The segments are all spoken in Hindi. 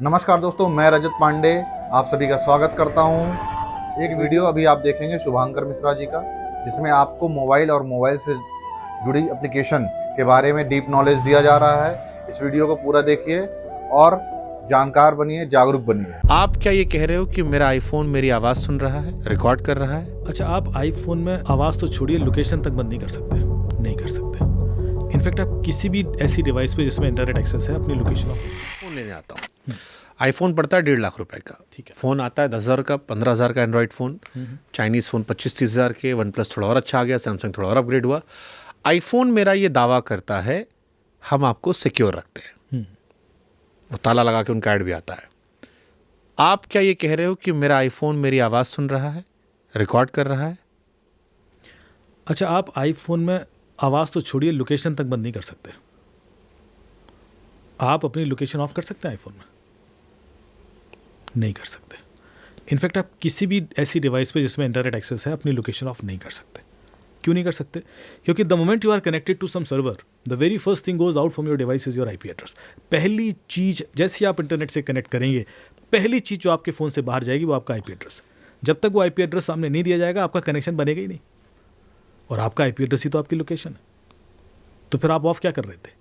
नमस्कार दोस्तों, मैं रजत पांडे आप सभी का स्वागत करता हूं। एक वीडियो अभी आप देखेंगे शुभांकर मिश्रा जी का, जिसमें आपको मोबाइल और मोबाइल से जुड़ी एप्लीकेशन के बारे में डीप नॉलेज दिया जा रहा है। इस वीडियो को पूरा देखिए और जानकार बनिए, जागरूक बनिए। आप क्या ये कह रहे हो कि मेरा आईफोन मेरी आवाज़ सुन रहा है, रिकॉर्ड कर रहा है? अच्छा, आप आईफोन में आवाज़ तो छोड़िए, लोकेशन तक बंद नहीं कर सकते। नहीं कर सकते। इनफैक्ट आप किसी भी ऐसी डिवाइस पे जिसमें इंटरनेट एक्सेस है अपनी लोकेशन फ़ोन लेने आता हूँ। आईफोन पड़ता है 1.5 लाख रुपए का। ठीक है। फ़ोन आता है 10,000 का, 15,000 का एंड्रॉयड फ़ोन। चाइनीज़ फ़ोन 25-30 हज़ार के। वन प्लस थोड़ा और अच्छा आ गया, सैमसंग थोड़ा और अपग्रेड हुआ। आईफोन मेरा ये दावा करता है हम आपको सिक्योर रखते हैं, वो ताला लगा के उनका ऐड भी आता है। आप क्या ये कह रहे हो कि मेरा आईफोन मेरी आवाज़ सुन रहा है, रिकॉर्ड कर रहा है? अच्छा, आप आईफोन में आवाज़ तो छोड़िए, लोकेशन तक बंद नहीं कर सकते। आप अपनी लोकेशन ऑफ कर सकते हैं आईफोन में? नहीं कर सकते। इनफैक्ट आप किसी भी ऐसी डिवाइस पे जिसमें इंटरनेट एक्सेस है अपनी लोकेशन ऑफ नहीं कर सकते। क्यों नहीं कर सकते? क्योंकि the moment you are connected to some server, the very first thing goes out from your device is your IP address. पहली चीज जैसे आप इंटरनेट से कनेक्ट करेंगे, पहली चीज जो आपके फ़ोन से बाहर जाएगी वो आपका आईपी एड्रेस। जब तक वो आईपी एड्रेस सामने नहीं दिया जाएगा आपका कनेक्शन बनेगा ही नहीं। और आपका आईपी एड्रेस ही तो आपकी लोकेशन है। तो फिर आप ऑफ क्या कर रहे थे?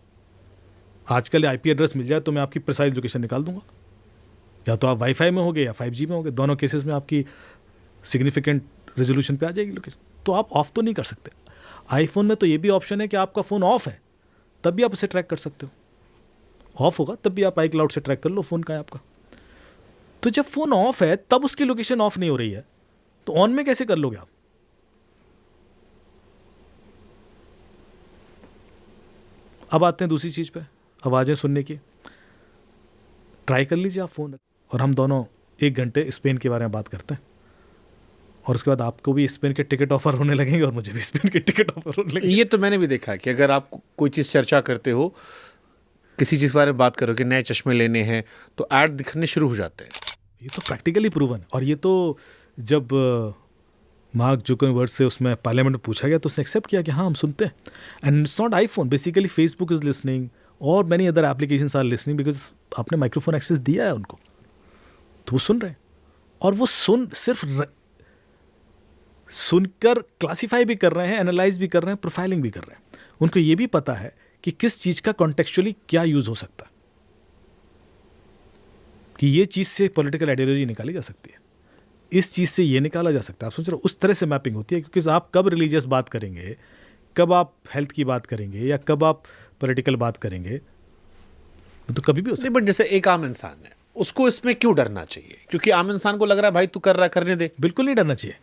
आजकल आईपी एड्रेस मिल जाए तो मैं आपकी प्रिसाइज लोकेशन निकाल दूंगा। या तो आप वाईफाई में होगे या 5G में होगे, दोनों केसेस में आपकी सिग्निफिकेंट रेजोल्यूशन पे आ जाएगी लोकेशन। तो आप ऑफ तो नहीं कर सकते। आईफोन में तो ये भी ऑप्शन है कि आपका फ़ोन ऑफ है तब भी आप उसे ट्रैक कर सकते हो। ऑफ होगा तब भी आप आई क्लाउड से ट्रैक कर लो फ़ोन का है आपका। तो जब फ़ोन ऑफ है तब उसकी लोकेशन ऑफ नहीं हो रही है, तो ऑन में कैसे कर लोगे आप? अब आते हैं दूसरी चीज़ पे, आवाज़ें सुनने की। ट्राई कर लीजिए आप फ़ोन, और हम दोनों 1 घंटे स्पेन के बारे में बात करते हैं, और उसके बाद आपको भी स्पेन के टिकट ऑफर होने लगेंगे और मुझे भी स्पेन के टिकट ऑफर होने लगेंगे। ये तो मैंने भी देखा है कि अगर आप कोई चीज़ चर्चा करते हो, किसी चीज़ के बारे में बात करो कि नए चश्मे लेने हैं, तो ऐड दिखने शुरू हो जाते हैं। ये तो प्रैक्टिकली प्रूवन। और ये तो जब मार्क जुकरबर्ग से उसमें पार्लियामेंट में पूछा गया तो उसने एक्सेप्ट किया कि हाँ हम सुनते हैं। And it's not iPhone, basically Facebook is listening और many other applications are listening, because आपने माइक्रोफोन एक्सेस दिया है उनको, तो वो सुन रहे हैं। और वो सुनकर क्लासीफाई भी कर रहे हैं, एनालाइज भी कर रहे हैं, प्रोफाइलिंग भी कर रहे हैं। उनको ये भी पता है कि किस चीज़ का कॉन्टेक्चुअली क्या यूज हो सकता है, कि ये चीज़ से पॉलिटिकल आइडियोलॉजी निकाली जा सकती है, इस चीज़ से ये निकाला जा सकता है। आप सोच रहे हो, उस तरह से मैपिंग होती है। क्योंकि आप कब रिलीजियस बात करेंगे, कब आप हेल्थ की बात करेंगे, या कब आप पॉलिटिकल बात करेंगे, तो कभी भी हो सकता है। बट जैसे एक आम इंसान है, उसको इसमें क्यों डरना चाहिए? क्योंकि आम इंसान को लग रहा है भाई तू कर रहा है, करने दे। बिल्कुल नहीं डरना चाहिए।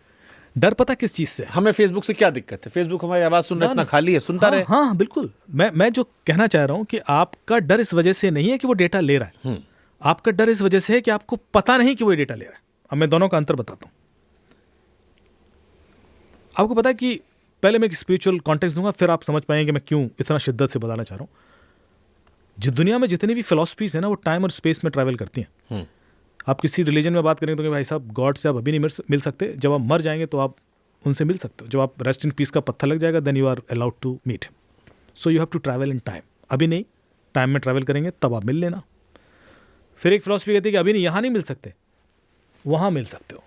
डर पता किस चीज़ से? हमें फेसबुक से क्या दिक्कत है? फेसबुक हमारी आवाज़ सुन रहा है, इतना खाली है, सुनता रहे। हाँ, बिल्कुल। मैं जो कहना चाह रहा हूं कि आपका डर इस वजह से नहीं है कि वो डेटा ले रहा है। आपका डर इस वजह से है कि आपको पता नहीं कि वो डेटा ले रहा है। अब मैं दोनों का अंतर बताता हूं। आपको पता है कि पहले मैं एक स्पिरिचुअल कॉन्टेक्स्ट दूंगा, फिर आप समझ पाएंगे कि मैं क्यों इतना शिद्दत से बताना चाह रहा हूं। जो दुनिया में जितनी भी फिलॉसफीज है ना, वो टाइम और स्पेस में ट्रैवल करती हैं। आप किसी रिलीजन में बात करेंगे तो भाई साहब गॉड से आप अभी नहीं मिल सकते, जब आप मर जाएंगे तो आप उनसे मिल सकते हो। जब आप रेस्ट इन पीस का पत्थर लग जाएगा, then you are allowed to meet him. So you have to travel in time. अभी नहीं, टाइम में ट्रैवल करेंगे तब आप मिल लेना। फिर एक फिलॉसफी कहती है कि अभी नहीं, यहाँ नहीं मिल सकते, वहाँ मिल सकते हो।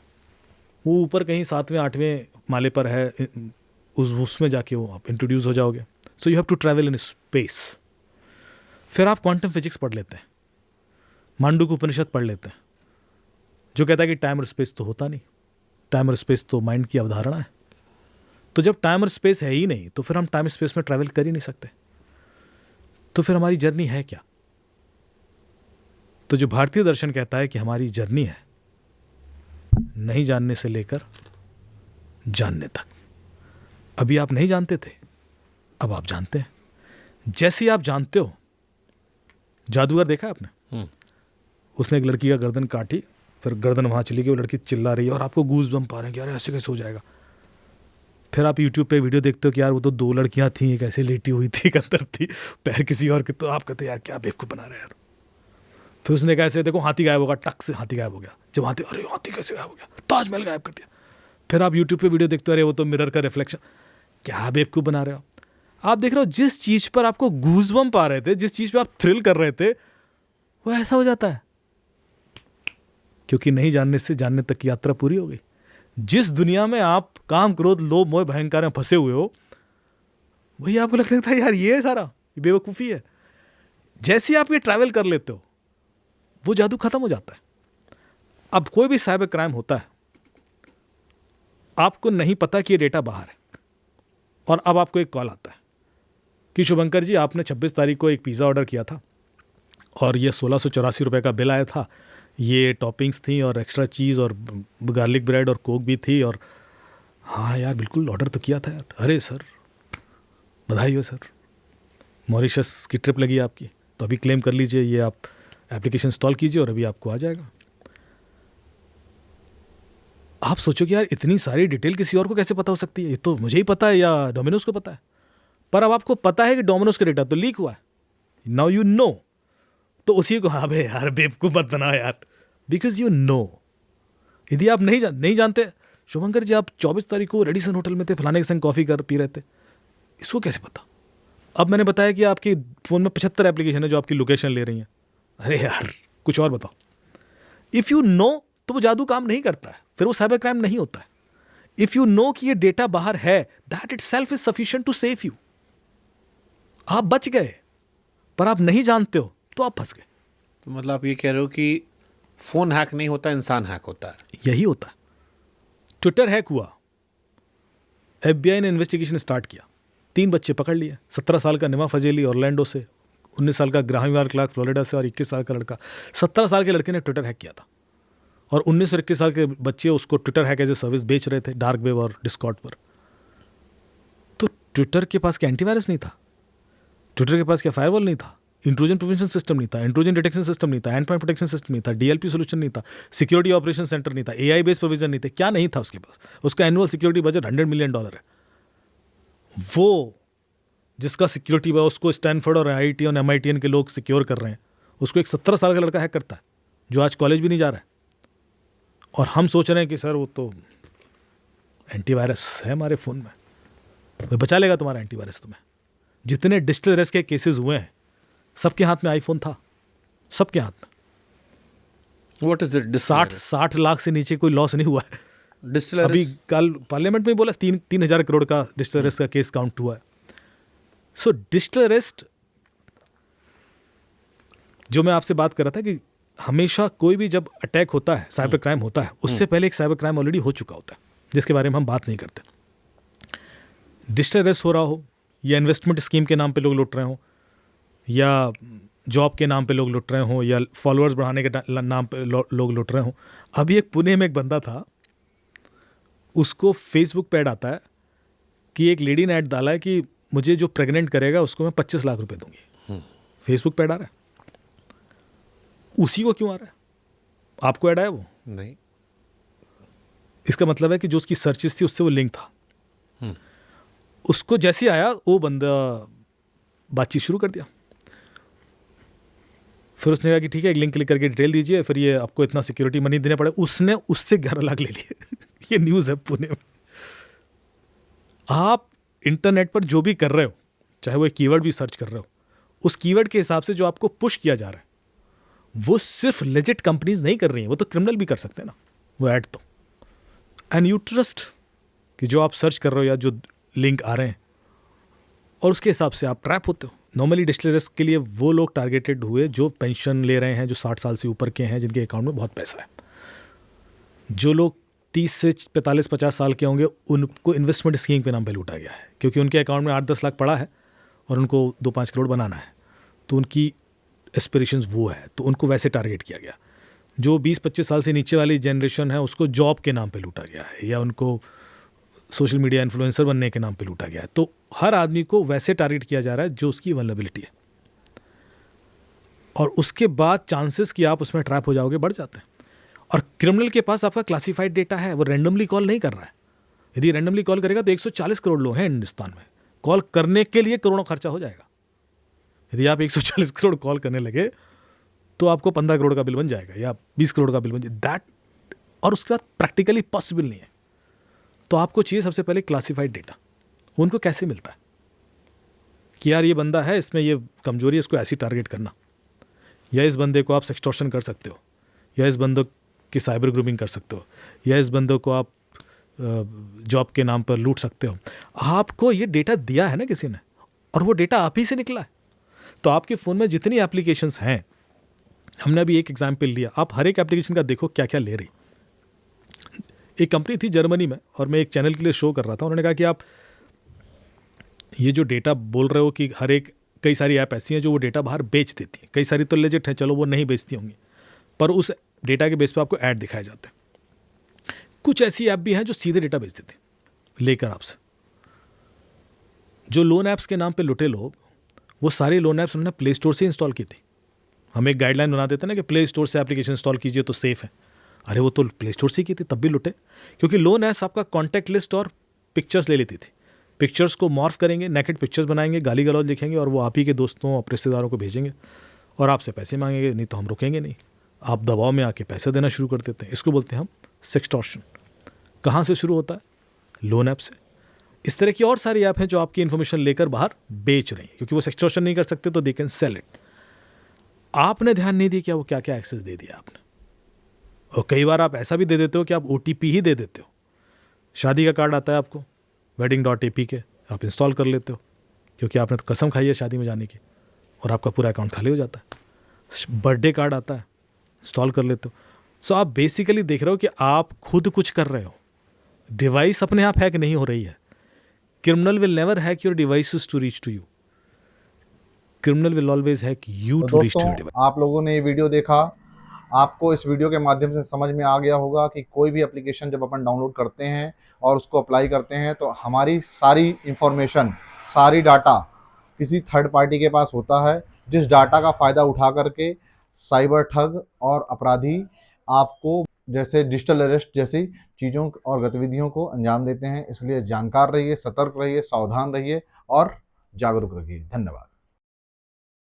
वो ऊपर कहीं 7वें 8वें माले पर है, उसमें जाके वो आप इंट्रोड्यूस हो जाओगे। So you have to travel in space. फिर आप क्वांटम फिजिक्स पढ़ लेते हैं, मांडूक्य उपनिषद पढ़ लेते हैं, जो कहता है कि टाइम और स्पेस तो होता नहीं, टाइम और स्पेस तो माइंड की अवधारणा है। तो जब टाइम और स्पेस है ही नहीं, तो फिर हम टाइम स्पेस में ट्रैवल कर ही नहीं सकते। तो फिर हमारी जर्नी है क्या? तो जो भारतीय दर्शन कहता है कि हमारी जर्नी है नहीं जानने से लेकर जानने तक। अभी आप नहीं जानते थे, अब आप जानते हैं। जैसे ही आप जानते हो, जादूगर देखा है आपने? उसने एक लड़की का गर्दन काटी, फिर गर्दन वहाँ चली गई, वो लड़की चिल्ला रही है और आपको गूज बम्प आ रहे हैं कि यार ऐसे कैसे हो जाएगा। फिर आप यूट्यूब पे वीडियो देखते हो कि यार वो तो 2 लड़कियाँ थीं, एक ऐसे लेटी हुई थी, एक अंदर थी, पैर किसी और के। तो आप कहते यार क्या बेवकूफ़ बना रहे हैं यार। फिर उसने कहा ऐसे देखो हाथी गायब होगा, टक से हाथी गायब हो गया। जब अरे हाथी कैसे गायब हो गया? ताजमहल गायब कर दिया। फिर आप यूट्यूब पे वीडियो देखते हो, अरे वो तो मिरर का रिफ्लेक्शन। क्या बेवकूफ़ बना रहे हो आप? देख रहे हो जिस चीज़ पर आपको गूज बम्प आ रहे थे, जिस चीज़ पर आप थ्रिल कर रहे थे, वो ऐसा हो जाता है। क्योंकि नहीं जानने से जानने तक की यात्रा पूरी हो गई। जिस दुनिया में आप काम, क्रोध, लोभ, मोह, भयंकार में फंसे हुए हो, वही आपको लगता था यार ये सारा ये बेवकूफ़ी है। जैसे आप ये ट्रैवल कर लेते हो, वो जादू खत्म हो जाता है। अब कोई भी साइबर क्राइम होता है, आपको नहीं पता कि ये डेटा बाहर है, और अब आपको एक कॉल आता है कि शुभंकर जी, आपने 26 तारीख को एक पिज़्ज़ा ऑर्डर किया था और ये 1684 रुपये का बिल आया था, ये टॉपिंग्स थी और एक्स्ट्रा चीज़ और गार्लिक ब्रेड और कोक भी थी, और हाँ यार बिल्कुल ऑर्डर तो किया था यार। अरे सर बधाई हो सर, मॉरिशस की ट्रिप लगी आपकी, तो अभी क्लेम कर लीजिए, ये आप एप्लीकेशन इंस्टॉल कीजिए और अभी आपको आ जाएगा। आप सोचो कि यार इतनी सारी डिटेल किसी और को कैसे पता हो सकती है, ये तो मुझे ही पता है या डोमिनोज को पता है। पर अब आपको पता है कि डोमिनोज का डेटा तो लीक हुआ है, नाउ यू नो, तो उसी को हाँ भाई यार बेवकूफ़ मत बनाओ यार, बिकॉज यू नो। यदि आप नहीं जानते, शुभंकर जी आप 24 तारीख को रेडिसन होटल में थे, फलाने के संग कॉफ़ी पी रहे थे, इसको कैसे पता? अब मैंने बताया कि आपकी फ़ोन में 75 एप्लीकेशन है जो आपकी लोकेशन ले रही हैं। अरे यार कुछ और बताओ। इफ़ यू नो तो वो जादू काम नहीं करता है, फिर वो साइबर क्राइम नहीं होता है। इफ़ यू नो कि ये डेटा बाहर है, that itself is sufficient to save you. आप बच गए, पर आप नहीं जानते हो तो आप फंस गए। तो मतलब आप ये कह रहे हो कि फ़ोन हैक नहीं होता, इंसान हैक होता है। यही होता है। ट्विटर हैक हुआ, FBI ने इन्वेस्टिगेशन स्टार्ट किया, 3 बच्चे पकड़ लिए, 17 साल का निमा फजेली ऑरलैंडो से, 19 साल का ग्राहम क्लार्क फ्लोरिडा से, और 21 साल का लड़का। 17 साल के लड़के ने ट्विटर हैक किया था, और 19 और 21 साल के बच्चे उसको Twitter hack as a service बेच रहे थे डार्क वेब और डिस्कॉर्ड पर। तो ट्विटर के पास क्या एंटीवायरस नहीं था? ट्विटर के पास क्या फायरवॉल नहीं था? इंट्रूजन प्रिवेंशन सिस्टम नहीं था, इंट्रूजन डिटेक्शन सिस्टम नहीं था, एंड पॉइंट प्रोटेक्शन सिस्टम नहीं था, DLP सोल्यूशन नहीं था, सिक्योरिटी ऑपरेशन सेंटर नहीं था, AI बेस्ड प्रोविजन नहीं थे। क्या नहीं था उसके पास? उसका एनुअल सिक्योरिटी बजट $100 मिलियन है। वो जिसका सिक्योरिटी है उसको स्टैनफोर्ड और IIT और MITN के लोग सिक्योर कर रहे हैं, उसको एक 17 साल का लड़का हैक करता है जो आज कॉलेज भी नहीं जा रहा है। और हम सोच रहे हैं कि सर वो तो एंटीवायरस है हमारे फ़ोन में, वो बचा लेगा तुम्हारा एंटीवायरस तुम्हें। जितने डिजिटल अरेस्ट के केसेस हुए हैं, सबके हाथ में आईफोन था, सबके हाथ में। What is it? 60 लाख से नीचे कोई लॉस नहीं हुआ है। डिजिटल अभी कल पार्लियामेंट में बोला 3,000 करोड़ का डिजिटल अरेस्ट का केस काउंट हुआ है। सो डिजिटल अरेस्ट, जो मैं आपसे बात कर रहा था कि हमेशा कोई भी जब अटैक होता है, साइबर क्राइम होता है, उससे पहले एक साइबर क्राइम ऑलरेडी हो चुका होता है जिसके बारे में हम बात नहीं करते। डिजिटल अरेस्ट हो रहा हो, या इन्वेस्टमेंट स्कीम के नाम पे लोग लुट रहे हो, या जॉब के नाम पे लोग लुट रहे हो, या फॉलोअर्स बढ़ाने के नाम पे लोग लुट रहे हो। अभी एक पुणे में एक बंदा था, उसको फेसबुक पे ऐड आता है कि एक लेडी ने ऐड डाला है कि मुझे जो प्रेग्नेंट करेगा उसको मैं 25 लाख रुपए दूंगी। फेसबुक पे ऐड आ रहा है। उसी को क्यों आ रहा है? आपको ऐड आया वो? नहीं। इसका मतलब है कि जो उसकी सर्चेस थी उससे वो लिंक था। उसको जैसे आया वो बंदा बातचीत शुरू कर दिया। फिर उसने कहा कि ठीक है, एक लिंक क्लिक करके डिटेल दीजिए, फिर ये आपको इतना सिक्योरिटी मनी देने पड़े। उसने उससे 11 लाख ले लिए। ये न्यूज़ है पुणे में। आप इंटरनेट पर जो भी कर रहे हो, चाहे वो एक कीवर्ड भी सर्च कर रहे हो, उस कीवर्ड के हिसाब से जो आपको पुश किया जा रहा है, वो सिर्फ लेजिट कंपनीज नहीं कर रही हैं, वो तो क्रिमिनल भी कर सकते हैं ना वो ऐड तो। एंड यू ट्रस्ट कि जो आप सर्च कर रहे हो या जो लिंक आ रहे हैं, और उसके हिसाब से आप ट्रैप होते हो। नॉर्मली डिजिटल अरेस्ट के लिए वो लोग टारगेटेड हुए जो पेंशन ले रहे हैं, जो 60 साल से ऊपर के हैं, जिनके अकाउंट में बहुत पैसा है। जो लोग 30 से 45-50 साल के होंगे, उनको इन्वेस्टमेंट स्कीम के नाम पे लूटा गया है, क्योंकि उनके अकाउंट में 8-10 लाख पड़ा है और उनको 2-5 करोड़ बनाना है, तो उनकी एस्पिरेशंस वो है, तो उनको वैसे टारगेट किया गया। जो 20-25 साल से नीचे वाली जनरेशन है, उसको जॉब के नाम पे लूटा गया है, या उनको सोशल मीडिया इन्फ्लुएंसर बनने के नाम पे लूटा गया है। तो हर आदमी को वैसे टारगेट किया जा रहा है जो उसकी वल्नरेबिलिटी है, और उसके बाद चांसेस कि आप उसमें ट्रैप हो जाओगे बढ़ जाते हैं। और क्रिमिनल के पास आपका क्लासिफाइड डेटा है, वो रैंडमली कॉल नहीं कर रहा है। यदि रैंडमली कॉल करेगा तो 140 करोड़ लोग हैं हिंदुस्तान में, कॉल करने के लिए करोड़ों खर्चा हो जाएगा। यदि आप 140 करोड़ कॉल करने लगे तो आपको 15 करोड़ का बिल बन जाएगा या 20 करोड़ का बिल बन जाएगा, दैट, और उसके बाद प्रैक्टिकली पॉसिबल नहीं है। तो आपको चाहिए सबसे पहले क्लासिफाइड डेटा। उनको कैसे मिलता है कि यार ये बंदा है, इसमें ये कमजोरी है, इसको ऐसी टारगेट करना, या इस बंदे को आप सेक्सटॉर्शन कर सकते हो, या इस बंदे कि साइबर ग्रूमिंग कर सकते हो, या इस बंदे को आप जॉब के नाम पर लूट सकते हो। आपको ये डेटा दिया है ना किसी ने, और वो डेटा आप ही से निकला है। तो आपके फ़ोन में जितनी एप्लीकेशंस हैं, हमने अभी एक एग्जाम्पल लिया, आप हर एक एप्लीकेशन का देखो क्या क्या ले रही। एक कंपनी थी जर्मनी में, और मैं एक चैनल के लिए शो कर रहा था, उन्होंने कहा कि आप ये जो डेटा बोल रहे हो कि हर एक, कई सारी ऐप ऐसी हैं जो वो डेटा बाहर बेच देती हैं, कई सारी तो लेजिट है, चलो वो नहीं बेचती होंगी, पर उस डेटा के बेस पर आपको ऐड दिखाए जाते हैं। कुछ ऐसी ऐप भी हैं जो सीधे डेटा बेच देती लेकर आपसे। जो लोन ऐप्स के नाम पे लुटे लोग, वो सारी लोन ऐप्स उन्होंने प्ले स्टोर से इंस्टॉल की थी। हम एक गाइडलाइन बना देते हैं ना कि प्ले स्टोर से एप्लीकेशन इंस्टॉल कीजिए तो सेफ है। अरे वो तो प्ले स्टोर से की थी, तब भी लुटे, क्योंकि लोन ऐप्स आपका कॉन्टैक्ट लिस्ट और पिक्चर्स ले लेती थी। पिक्चर्स को मॉर्फ करेंगे, नेकेड पिक्चर्स बनाएंगे, गाली गलौज लिखेंगे, और वो आप ही के दोस्तों और रिश्तेदारों को भेजेंगे, और आपसे पैसे मांगेंगे, नहीं तो हम रुकेंगे नहीं। आप दबाव में आके पैसे देना शुरू कर देते हैं। इसको बोलते हैं हम सेक्सटॉर्शन। कहाँ से शुरू होता है? लोन ऐप से। इस तरह की और सारी ऐप हैं जो आपकी इन्फॉर्मेशन लेकर बाहर बेच रही हैं, क्योंकि वो सेक्सटॉर्शन नहीं कर सकते तो दे कैन सेल इट। आपने ध्यान नहीं दिया क्या वो क्या क्या एक्सेस दे दिया आपने। और कई बार आप ऐसा भी दे देते हो कि आप OTP ही दे देते हो। शादी का कार्ड आता है आपको wedding.ap आप इंस्टॉल कर लेते हो, क्योंकि आपने तो कसम खाई है शादी में जाने की, और आपका पूरा अकाउंट खाली हो जाता है। बर्थडे कार्ड आता है, इंस्टॉल कर लेते हो। सो आप बेसिकली देख रहे हो कि आप खुद कुछ कर रहे हो। डिवाइस अपने आप हैक नहीं हो रही है। Criminal will never hack your devices to reach to you. Criminal will always hack you to reach to your device. आप लोगों ने ये वीडियो देखा, आपको इस वीडियो के माध्यम से समझ में आ गया होगा कि कोई भी एप्लीकेशन जब अपन डाउनलोड करते हैं और उसको अप्लाई करते हैं तो हमारी सारी इंफॉर्मेशन, सारी डाटा किसी थर्ड पार्टी के पास होता है, जिस डाटा का फ़ायदा उठा करके साइबर ठग और अपराधी आपको जैसे डिजिटल अरेस्ट जैसी चीज़ों और गतिविधियों को अंजाम देते हैं। इसलिए जानकार रहिए, सतर्क रहिए, सावधान रहिए और जागरूक रहिए। धन्यवाद।